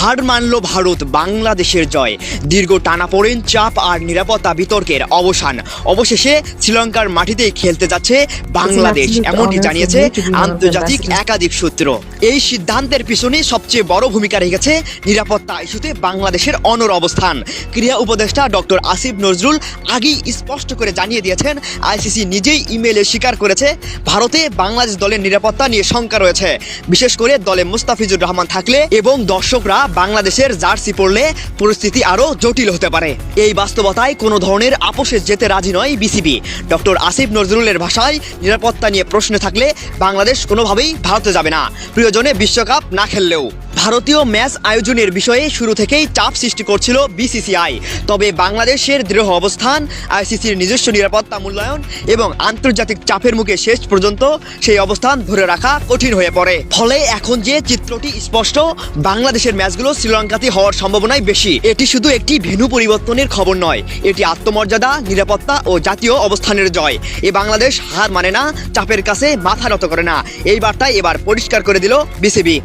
হার মানল ভারত, বাংলাদেশের জয়। দীর্ঘ টানাপোড়েন, চাপ আর নিরাপত্তা বিতর্কের অবসান। অবশেষে শ্রীলঙ্কার মাটিতেই খেলতে যাচ্ছে বাংলাদেশ, এমনটি জানিয়েছে আন্তর্জাতিক একাধিক সূত্র। এই সিদ্ধান্তের পিছনে সবচেয়ে বড় ভূমিকা রেখেছে নিরাপত্তা ইস্যুতে বাংলাদেশের অনড় অবস্থান। ক্রীড়া উপদেষ্টা ডক্টর আসিফ নজরুল আগেই স্পষ্ট করে জানিয়ে দিয়েছেন, আইসিসি নিজেই ইমেইলে স্বীকার করেছে ভারতে বাংলাদেশ দলের নিরাপত্তা নিয়ে শঙ্কা রয়েছে। বিশেষ করে দলে মুস্তাফিজুর রহমান থাকলে এবং দর্শকরা বাংলাদেশের জার্সি পরলে পরিস্থিতি আরও জটিল হতে পারে। এই বাস্তবতায় কোনো ধরনের আপোষে যেতে রাজি নয় বিসিবি। ডক্টর আসিফ নজরুলের ভাষায়, নিরাপত্তা নিয়ে প্রশ্ন থাকলে বাংলাদেশ কোনোভাবেই ভারতে যাবে না, প্রয়োজনে বিশ্বকাপ না খেললেও। ভারতীয় ম্যাচ আয়োজনের বিষয়ে শুরু থেকেই চাপ সৃষ্টি করছিল বিসিসিআই। তবে বাংলাদেশের দৃঢ় অবস্থান, আইসিসির নিজস্ব নিরাপত্তা মূল্যায়ন এবং আন্তর্জাতিক চাপের মুখে শেষ পর্যন্ত সেই অবস্থান ধরে রাখা কঠিন হয়ে পড়ে। ফলে এখন যে চিত্রটি স্পষ্ট, বাংলাদেশের ম্যাচগুলো শ্রীলঙ্কাতে হওয়ার সম্ভাবনাই বেশি। এটি শুধু একটি ভেন্যু পরিবর্তনের খবর নয়, এটি আত্মমর্যাদা, নিরাপত্তা ও জাতীয় অবস্থানের জয়। বাংলাদেশ হার মানে না, চাপের কাছে মাথা নত করে না। এই বার্তায় এবার পরিষ্কার করে দিল বিসিবি।